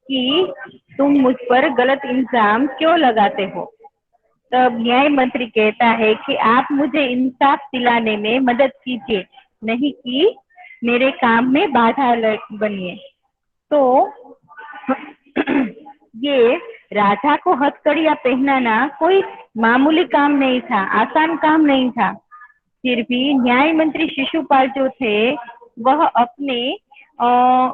कि तुम मुझ पर गलत इल्जाम क्यों लगाते हो। तब न्याय मंत्री कहता है कि आप मुझे इंसाफ दिलाने में मदद कीजिए, नहीं कि मेरे काम में बाधा बनिए। तो ये राजा को हथकड़ियां पहनाना कोई मामूली काम नहीं था, आसान काम नहीं था। फिर भी न्याय मंत्री शिशुपाल जो थे वह अ,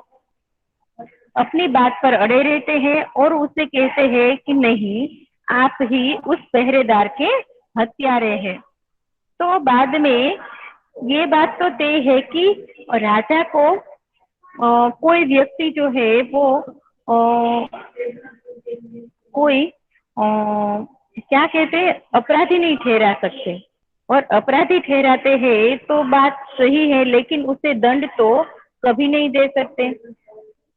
अपनी बात पर अड़े रहते हैं और उसे कहते हैं कि नहीं, आप ही उस पहरेदार के हत्यारे हैं। तो बाद में ये बात तो तय है कि राजा को कोई व्यक्ति जो है वो अ, कोई क्या कहते हैं, अपराधी नहीं ठहरा सकते। और अपराधी ठहराते हैं तो बात सही है, लेकिन उसे दंड तो कभी नहीं दे सकते।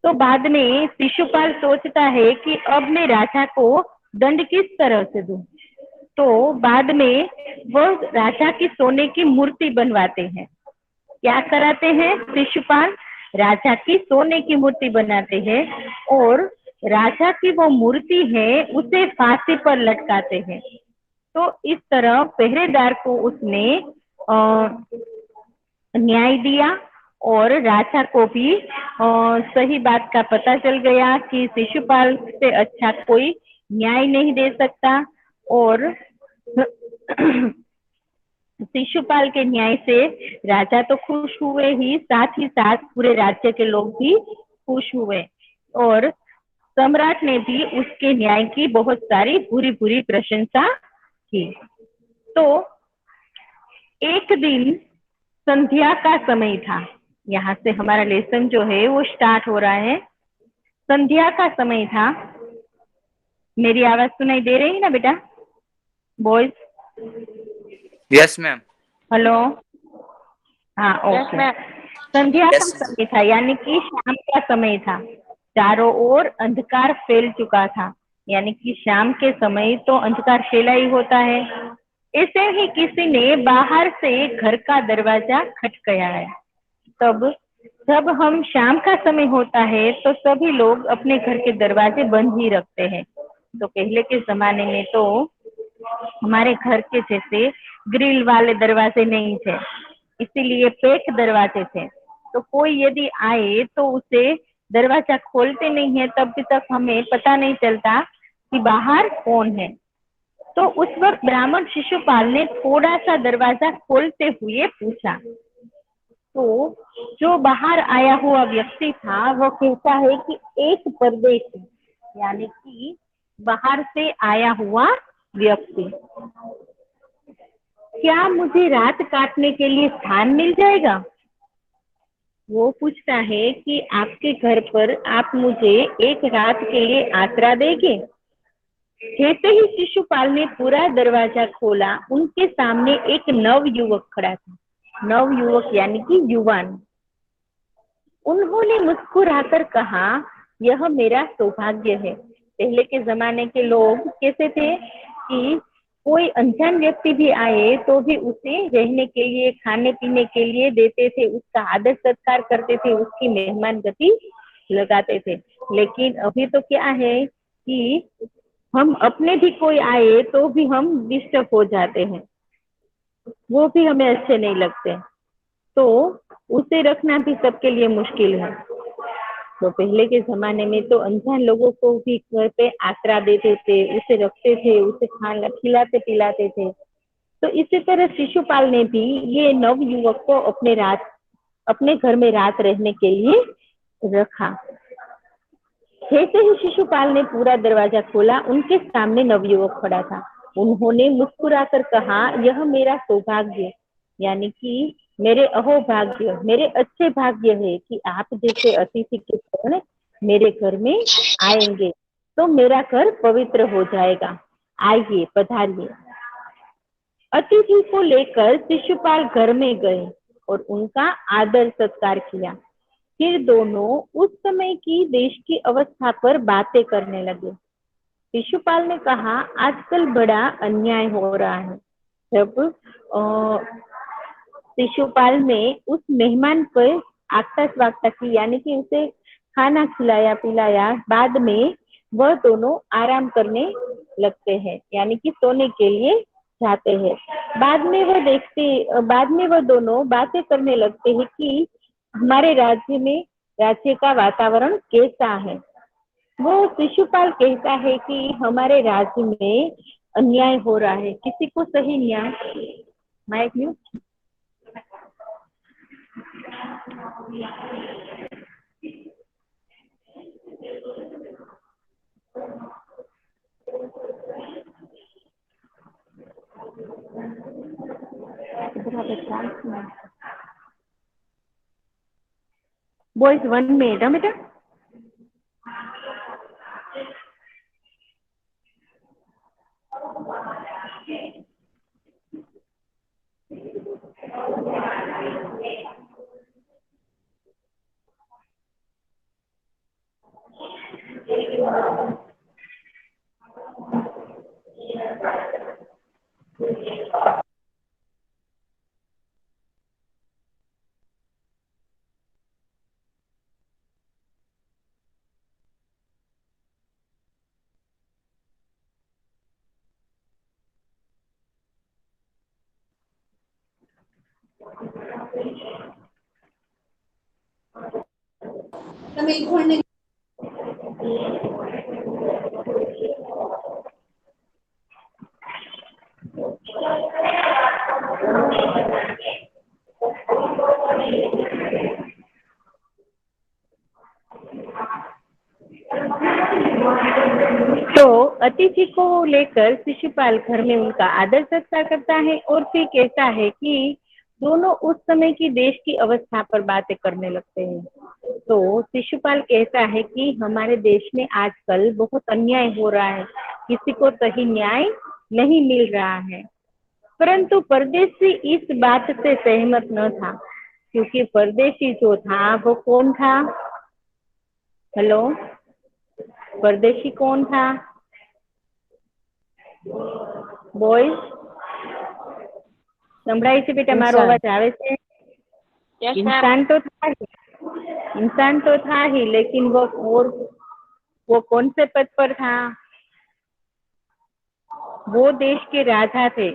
तो बाद में शिशुपाल सोचता है कि अब मैं राजा को दंड किस तरह से दूं। तो बाद में वो राजा की सोने की मूर्ति बनवाते हैं। क्या कराते हैं शिशुपाल, राजा की सोने की मूर्ति बनाते हैं और राजा की वो मूर्ति है उसे फांसी पर लटकाते हैं। तो इस तरह पहरेदार को उसने न्याय दिया और राजा को भी सही बात का पता चल गया कि शिशुपाल से अच्छा कोई न्याय नहीं दे सकता। और शिशुपाल के न्याय से राजा तो खुश हुए ही, साथ ही साथ पूरे राज्य के लोग भी खुश हुए। और सम्राट ने भी उसके न्याय की बहुत सारी बुरी बुरी प्रशंसा की। तो एक दिन संध्या का समय था। यहाँ से हमारा लेसन जो है वो स्टार्ट हो रहा है। संध्या का समय था। मेरी आवाज सुनाई दे रही है ना बेटा, बॉयज? Yes ma'am. हेलो। हाँ, यस ओके। मैम। संध्या का यस समय था, यानी कि शाम का समय था। चारों ओर अंधकार फैल चुका था, यानी कि शाम के समय तो अंधकार फैला ही होता है। ऐसे ही किसी ने बाहर से घर का दरवाजा खटखटाया है। तब जब हम शाम का समय होता है तो सभी लोग अपने घर के दरवाजे बंद ही रखते हैं। तो पहले के जमाने में तो हमारे घर के जैसे ग्रिल वाले दरवाजे नहीं थे, इसीलिए पेक दरवाजे थे। तो कोई यदि आए तो उसे दरवाजा खोलते नहीं है, तब तक हमें पता नहीं चलता कि बाहर कौन है। तो उस वक्त ब्राह्मण शिशुपाल ने थोड़ा सा दरवाजा खोलते हुए पूछा। तो जो बाहर आया हुआ व्यक्ति था वो कहता है कि एक परदेशी, यानी कि बाहर से आया हुआ व्यक्ति, क्या मुझे रात काटने के लिए स्थान मिल जाएगा। वो पूछता है कि आपके घर पर आप मुझे एक रात के लिए आसरा देंगे। जैसे ही शिशुपाल ने पूरा दरवाजा खोला, उनके सामने एक नव युवक खड़ा था। नव युवक यानी कि युवान। उन्होंने मुस्कुराकर कहा, यह मेरा सौभाग्य है। पहले के जमाने के लोग कैसे थे कि कोई अनजान व्यक्ति भी आए तो भी उसे रहने के लिए, खाने पीने के लिए देते थे, उसका आदर सत्कार करते थे, उसकी मेहमान गति लगाते थे। लेकिन अभी तो क्या है कि हम अपने भी कोई आए तो भी हम डिस्टर्ब हो जाते हैं, वो भी हमें अच्छे नहीं लगते। तो उसे रखना भी सबके लिए मुश्किल है। तो पहले के जमाने में तो अनजान लोगों को भी घर पे आसरा देते थे, उसे रखते थे, उसे खाना खिलाते पिलाते थे। तो इसी तरह शिशुपाल ने भी ये नव युवक को अपने घर में रात रहने के लिए रखा। जैसे ही शिशुपाल ने पूरा दरवाजा खोला, उनके सामने नवयुवक खड़ा था। उन्होंने मुस्कुराकर कहा, यह मेरा सौभाग्य, यानी कि मेरे अहोभाग्य, मेरे अच्छे भाग्य है कि आप जैसे अतिथि के कारण मेरे घर में आएंगे तो मेरा घर पवित्र हो जाएगा। आइए, पधारिए। अतिथि को लेकर शिशुपाल घर में गए और उनका आदर सत्कार किया। फिर दोनों उस समय की देश की अवस्था पर बातें करने लगे। शिशुपाल ने कहा, आजकल बड़ा अन्याय हो रहा है। जब शिशुपाल ने उस मेहमान पर आगता स्वागता की, यानी कि उसे खाना खिलाया पिलाया, बाद में वह दोनों आराम करने लगते हैं, यानी कि सोने के लिए जाते हैं। बाद में वह दोनों बातें करने लगते हैं कि हमारे राज्य का वातावरण कैसा है। वो शिशुपाल कहता है कि हमारे राज्य में अन्याय हो रहा है, किसी को सही न्याय। Mic mute. बॉयज 1 मिनट है बेटा। तो अतिथि को लेकर शिशुपाल घर में उनका आदर सत्कार करता है और फिर कहता है कि दोनों उस समय की देश की अवस्था पर बातें करने लगते हैं। तो शिशुपाल कहता है कि हमारे देश में आजकल बहुत अन्याय हो रहा है, किसी को सही न्याय नहीं मिल रहा है। परंतु परदेशी इस बात से सहमत न था, क्योंकि परदेशी जो था वो कौन था? हेलो, परदेशी कौन था? બોય સંભળાય છે બેટા? મારો इंसान। અવાજ આવે છે? Yes ma'am. इंसान तो था ही, लेकिन वो कौन से पद पर था? वो देश के राजा थे।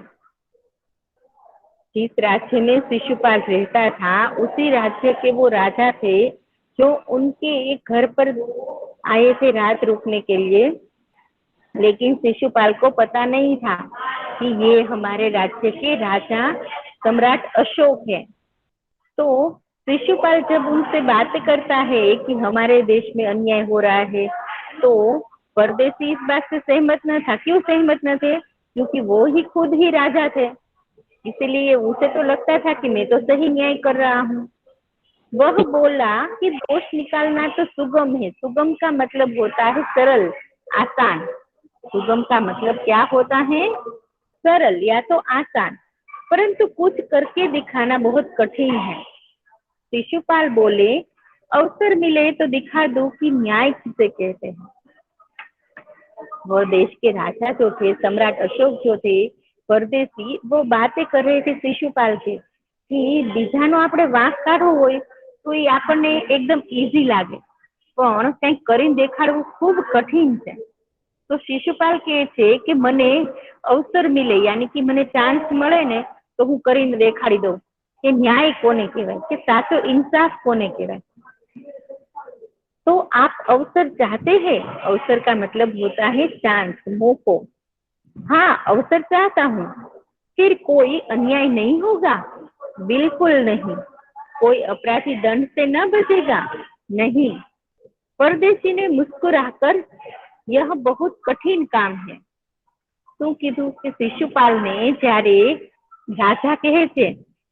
जिस राज्य में शिशुपाल रहता था उसी राज्य के वो राजा थे, जो उनके एक घर पर आए थे रात रुकने के लिए। लेकिन शिशुपाल को पता नहीं था कि ये हमारे राज्य के राजा सम्राट अशोक है। तो शिशुपाल जब उनसे बात करता है कि हमारे देश में अन्याय हो रहा है, तो परदेशी इस बात से सहमत न था। क्यों सहमत न थे? क्योंकि वो ही खुद ही राजा थे, इसीलिए उसे तो लगता था कि मैं तो सही न्याय कर रहा हूँ। वह बोला कि दोष निकालना तो सुगम है। सुगम का मतलब होता है सरल, आसान। सुगम का मतलब क्या होता है? सरल या तो आसान। परंतु कुछ करके दिखाना बहुत कठिन है। शिशुपाल बोले, अवसर मिले तो दिखा दो कि न्याय किसे कहते हैं। वो देश के राजा जो थे, सम्राट अशोक जो थे, परदेशी, वो बातें कर रहे थे शिशुपाल से कि बीजानो આપણે વાંક કાઢવો હોય તો એ આપણને એકદમ ઈઝી લાગે, પણ કંઈક કરીને દેખાડવું ખૂબ કઠિન છે। તો શિશુપાલ કહે છે કે મને અવસર મિલે, यानी कि મને ચાન્સ મળે ને તો હું કરીને દેખાડી દઉં કે ન્યાય કોને કહેવાય, કે સાચો ઇન્સાફ કોને કહેવાય। तो आप अवसर चाहते हैं? अवसर का मतलब होता है चांस, मौको। हाँ, अवसर चाहता हूँ। फिर कोई अन्याय नहीं होगा? बिल्कुल नहीं। कोई अपराधी दंड से न बचेगा? नहीं। परदेशी ने मुस्कुराकर, यह बहुत कठिन काम है। શું કીધું કે શિશુપાલને જ્યારે રાજા કહે છે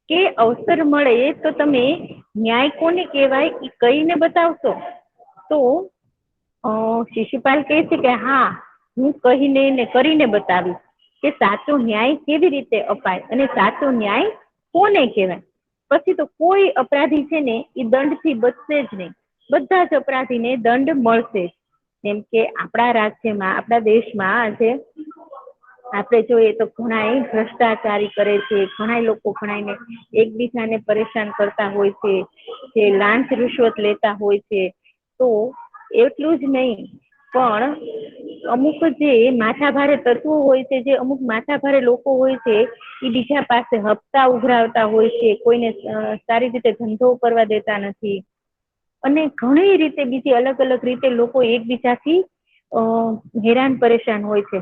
કે અવસર મળે તો તમે ન્યાય કોને કહેવાય એ કહીને બતાવશો, તો શિશુપાલ કહે છે કે હા, હું કહીને ને કરીને બતાવીશ કે સાચો ન્યાય કેવી રીતે અપાય અને સાચો ન્યાય કોને કહેવાય। પછી તો કોઈ અપરાધી છે ને એ દંડથી બચશે જ નહીં, બધા જ અપરાધીને દંડ મળશે જ। જેમ કે આપણા રાજ્યમાં, આપણા દેશમાં આજે આપણે જોઈએ તો ઘણા ભ્રષ્ટાચારી કરે છે, ઘણા લોકો ઘણાને એકબીજાને પરેશાન કરતા હોય છે, જે લાંચ રૂશ્વત લેતા હોય છે, તો એટલું જ નહીં, પણ અમુક જે માથાભારે તત્વો હોય છે, જે અમુક માથાભારે લોકો હોય છે, એ બીજા પાસે હપ્તા ઉઘરાવતા હોય છે, કોઈને સારી રીતે ધંધો કરવા દેતા નથી, અને ઘણી રીતે બીજી અલગ અલગ રીતે લોકો એકબીજાથી હેરાન પરેશાન હોય છે.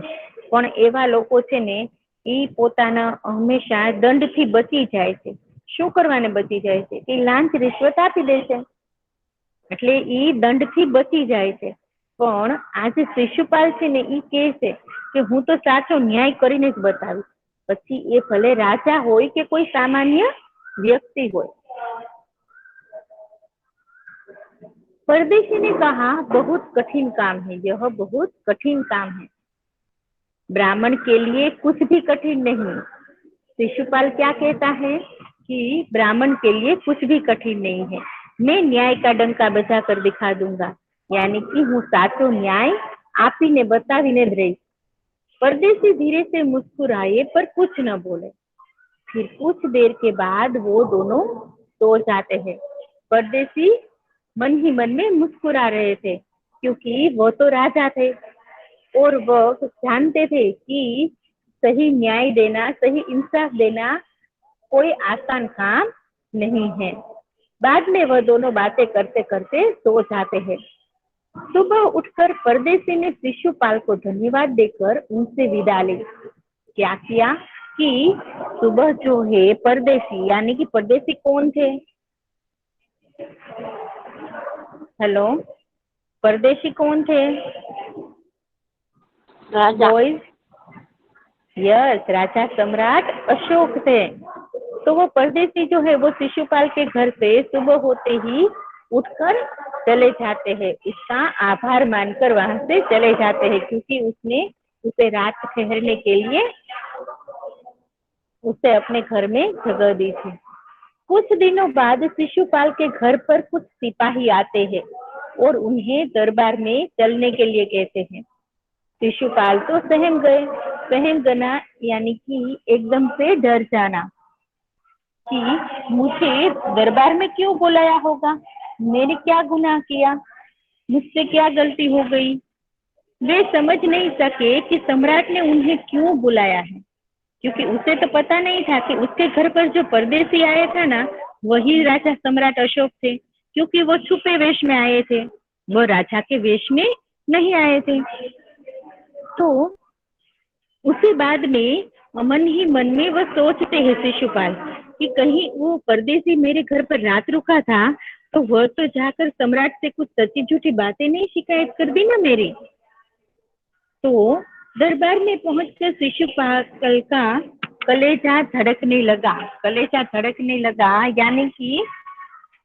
પણ એવા લોકો છે ને એ પોતાના હંમેશા દંડથી બચી જાય છે. શું કરવાને બચી જાય છે? એ લાંચ રિશ્વત આપી દે છે, એટલે એ દંડથી બચી જાય છે. પણ આ જે શિશુપાલ છે ને એ કહે છે કે હું તો સાચો ન્યાય કરીને જ બતાવીશ, પછી એ ભલે રાજા હોય કે કોઈ સામાન્ય व्यक्ति હોય। परदेशी ने कहा बहुत कठिन काम है, यह बहुत कठिन काम है, ब्राह्मण के लिए कुछ भी कठिन नहीं। शिशुपाल क्या कहता है कि ब्राह्मण के लिए कुछ भी कठिन नहीं है, मैं न्याय का डंका बजा कर दिखा दूंगा, यानी कि हूँ साचो न्याय आपीने बतावीने ज रहीश। परदेशी धीरे से मुस्कुराए पर कुछ न बोले। फिर कुछ देर के बाद वो दोनों सो जाते हैं। परदेशी मन ही मन में मुस्कुरा रहे थे, क्योंकि वो तो राजा थे और वह जानते थे कि सही न्याय देना, सही इंसाफ देना कोई आसान काम नहीं है। बाद में वह दोनों बातें करते करते सो जाते हैं। सुबह उठकर परदेशी ने शिशुपाल को धन्यवाद देकर उनसे विदा ली। क्या किया कि सुबह जो है परदेशी, यानी कि परदेशी कौन थे? हेलो, परदेशी कौन थे? राजा। बॉयज, यस, राजा सम्राट अशोक थे। तो वो परदेशी जो है वो शिशुपाल के घर से सुबह होते ही उठकर चले जाते हैं, इसका आभार मानकर वहां से चले जाते हैं, क्योंकि उसने उसे रात ठहरने के लिए उसे अपने घर में जगह दी थी। कुछ दिनों बाद शिशुपाल के घर पर कुछ सिपाही आते हैं और उन्हें दरबार में चलने के लिए कहते हैं। शिशुपाल तो सहम गए। सहम गना यानी कि एकदम से डर जाना कि मुझे दरबार में क्यों बुलाया होगा, मैंने क्या गुनाह किया, मुझसे क्या गलती हो गई। वे समझ नहीं सके कि सम्राट ने उन्हें क्यों बुलाया है, क्योंकि उसे तो पता नहीं था कि उसके घर पर जो परदेशी आया था ना, वही राजा सम्राट अशोक थे, क्योंकि वो छुपे वेश में आए थे, वो राजा के वेश में नहीं आए थे। तो उसी बाद में मन ही मन में वो सोचते हैं शिशुपाल कि कहीं वो परदेशी मेरे घर पर रात रुका था तो वह तो जाकर सम्राट से कुछ सच्ची झूठी बातें नहीं शिकायत कर दी ना मेरी। तो दरबार में पहुंचकर शिशुपाल का कलेजा धड़कने लगा। कलेजा धड़कने लगा यानी कि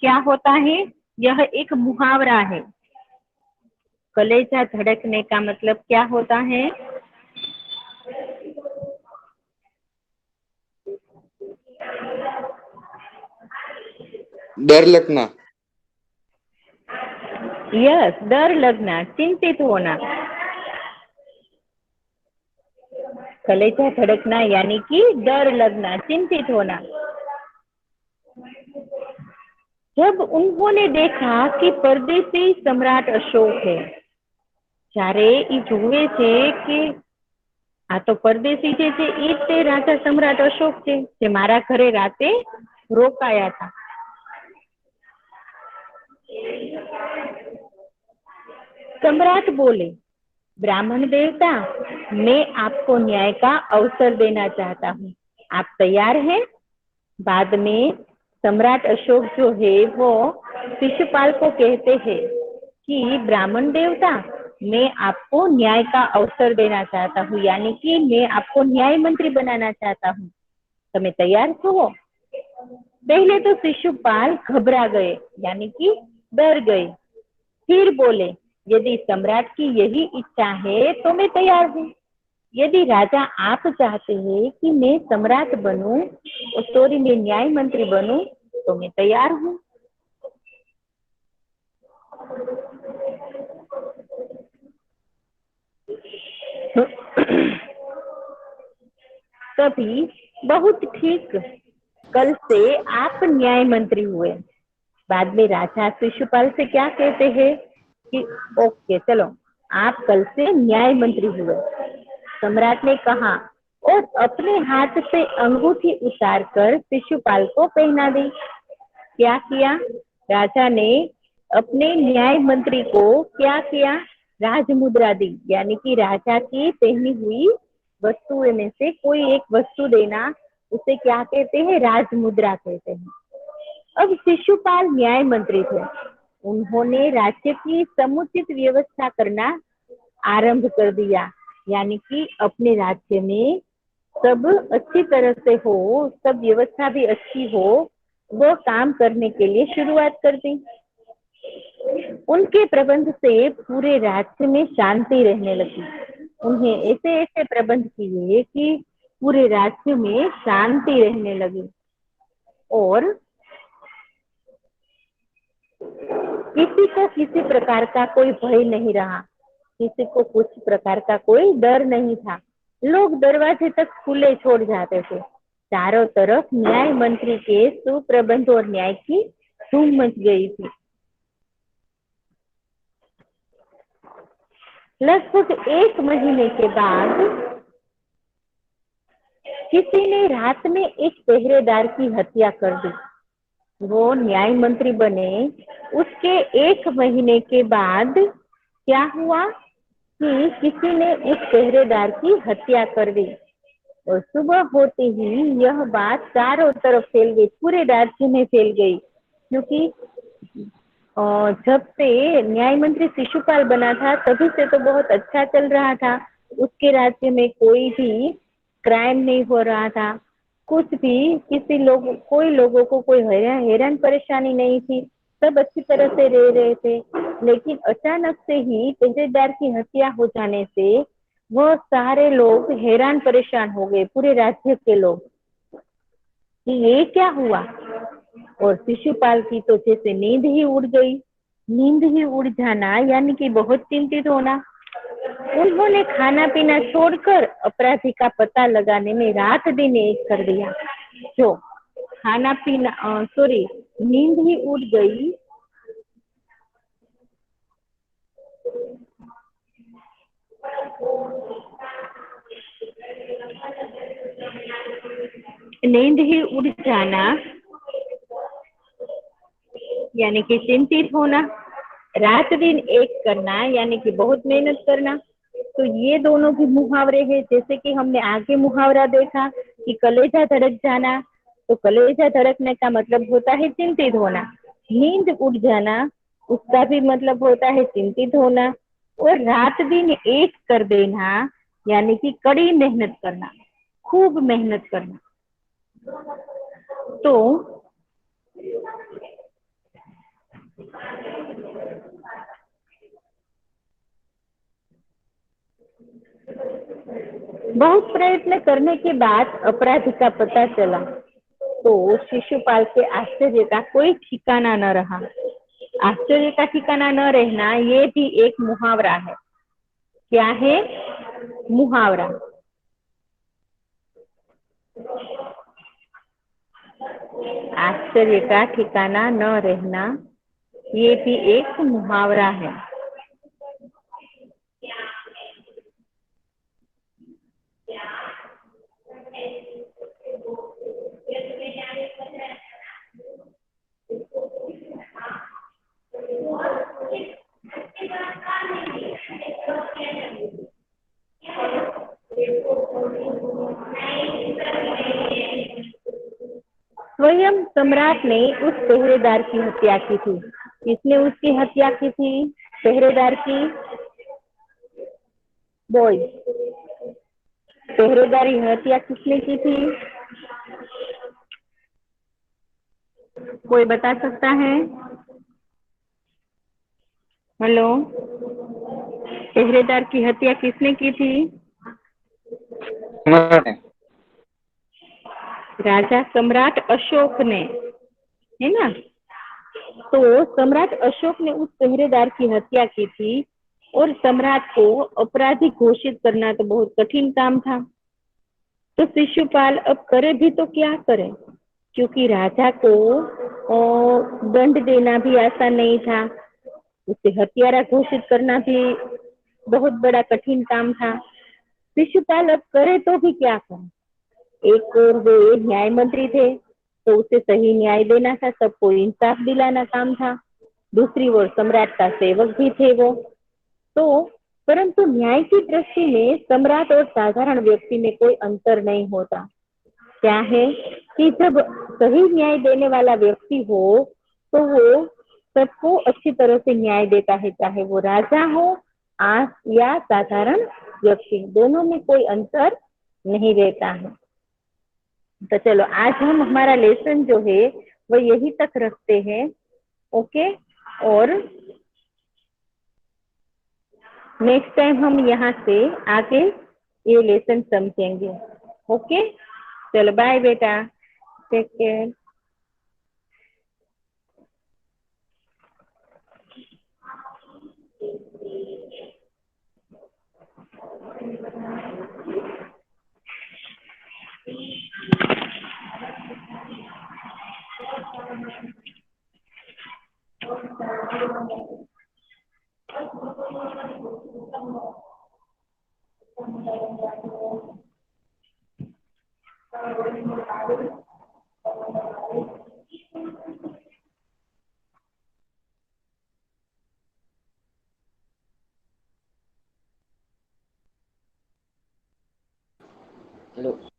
क्या होता है, यह एक मुहावरा है। कलेजा धड़कने का मतलब क्या होता है? डर लगना। यस, डर लगना, चिंतित होना। कलेजा धड़कना यानी कि डर लगना, चिंतित होना। जब उन्होंने देखा कि परदेशी सम्राट अशोक है, જ્યારે એ જોવે છે કે આ તો પરદેશી જે છે એ જ તે રાજા સમ્રાટ અશોક છે જે મારા ઘરે રાતે રોકાયા था। सम्राट बोले, ब्राह्मण देवता, मैं आपको न्याय का अवसर देना चाहता हूँ, आप तैयार हैं? बाद में सम्राट अशोक जो है वो शिशुपाल को कहते हैं कि ब्राह्मण देवता, मैं आपको न्याय का अवसर देना चाहता हूँ, यानी कि मैं आपको न्याय मंत्री बनाना चाहता हूँ, તમે तैयार हो? पहले तो शिशुपाल घबरा गए यानी कि डर गए, फिर बोले, यदि सम्राट की यही इच्छा है तो मैं तैयार हूँ। यदि राजा आप चाहते हैं कि मैं सम्राट बनूं, सॉरी मैं न्याय मंत्री बनूं, तो मैं तैयार हूँ। तभी बहुत ठीक, कल से आप न्याय मंत्री हुए। बाद में राजा शिशुपाल से क्या कहते हैं कि ओके चलो आप कल से न्याय मंत्री हुए। सम्राट ने कहा और अपने हाथ से अंगूठी उतारकर शिशुपाल को पहना दी। क्या किया? राजा ने अपने न्याय मंत्री को क्या किया? राजमुद्रा दी, यानी कि राजा की पहनी हुई वस्तुओं में से कोई एक वस्तु देना, उसे क्या कहते हैं? राजमुद्रा कहते हैं। अब शिशुपाल न्याय मंत्री थे, उन्होंने राज्य की समुचित व्यवस्था करना आरंभ कर दिया, यानी कि अपने राज्य में सब अच्छी तरह से हो, सब व्यवस्था भी अच्छी हो, वो काम करने के लिए शुरुआत कर दी। उनके प्रबंध से पूरे राज्य में शांति रहने लगी। उन्हें ऐसे ऐसे प्रबंध किए कि पूरे राज्य में शांति रहने लगी और किसी को किसी प्रकार का कोई भय नहीं रहा, किसी को कुछ प्रकार का कोई डर नहीं था। लोग दरवाजे तक खुले छोड़ जाते थे। चारों तरफ न्याय मंत्री के सुप्रबंध और न्याय की धूम मच गई थी। लगभग 1 महीने के बाद किसी ने रात में एक पहरेदार की हत्या कर दी। वो न्याय मंत्री बने, उसके 1 महीने के बाद क्या हुआ कि किसी ने उस पहरेदार की हत्या कर दी और सुबह होते ही यह बात चारों तरफ फैल गई, पूरे राज्य में फैल गई। क्योंकि जब से न्याय मंत्री शिशुपाल बना था तभी से तो बहुत अच्छा चल रहा था, उसके राज्य में कोई भी क्राइम नहीं हो रहा था, कुछ भी कोई लोगों को कोई हैरान परेशानी नहीं थी, सब अच्छी तरह से रह रहे थे। लेकिन अचानक से ही पहरेदार की हत्या हो जाने से वो सारे लोग हैरान परेशान हो गए, पूरे राज्य के लोग, कि ये क्या हुआ। और शिशुपाल की तो जैसे नींद ही उड़ गई। नींद ही उड़ जाना यानी कि बहुत चिंतित होना। उन्होंने खाना पीना छोड़कर अपराधी का पता लगाने में रात दिन एक कर दिया। जो खाना पीना नींद ही उड़ गई, नींद ही उड़ जाना यानी कि चिंतित होना, रात दिन एक करना यानी कि बहुत मेहनत करना। तो ये दोनों भी मुहावरे हैं। जैसे कि हमने आगे मुहावरा देखा कि कलेजा धड़क जाना, तो कलेजा धड़कने का मतलब होता है चिंतित होना। नींद उड़ जाना, उसका भी मतलब होता है चिंतित होना। और रात दिन एक कर देना यानी कि कड़ी मेहनत करना, खूब मेहनत करना। तो बहुत प्रयत्न करने के बाद अपराधी का पता चला तो शिशुपाल के आश्चर्य का कोई ठिकाना न रहा। आश्चर्य का ठिकाना न रहना ये भी एक मुहावरा है। क्या है? मुहावरा। आश्चर्य का ठिकाना न रहना ये भी एक मुहावरा है। स्वयं सम्राट ने उस पहरेदार की हत्या की थी। किसने उसकी हत्या की थी? पहरेदार की। बॉय, पहरेदारी हत्या किसने की थी? कोई बता सकता है? हेलो, पहरेदार की हत्या किसने की थी? राजा सम्राट अशोक ने, है ना? तो सम्राट अशोक ने उस पहरेदार की हत्या की थी और सम्राट को अपराधी घोषित करना तो बहुत कठिन काम था। तो शिशुपाल अब करे भी तो क्या करे, क्योंकि राजा को दंड देना भी आसान नहीं था। उसे हत्यारा घोषित करना भी बहुत बड़ा कठिन काम था। शिशुपाल अब करे तो भी क्या करे। एक और वो एक न्याय मंत्री थे, तो उसे सही न्याय देना था, सबको इंसाफ दिलाना काम था। दूसरी ओर सम्राट का सेवक भी थे वो। तो परंतु न्याय की दृष्टि में सम्राट और साधारण व्यक्ति में कोई अंतर नहीं होता। क्या है कि जब सही न्याय देने वाला व्यक्ति हो तो वो सबको अच्छी तरह से न्याय देता है, चाहे वो राजा हो या साधारण व्यक्ति, दोनों में कोई अंतर नहीं रहता है। तो चलो आज हम हमारा लेसन जो है वो यही तक रखते हैं। ओके, और नेक्स्ट टाइम हम यहाँ से आगे ये लेसन समझेंगे। ओके, चलो बाय बेटा, टेक केयर। हेलो।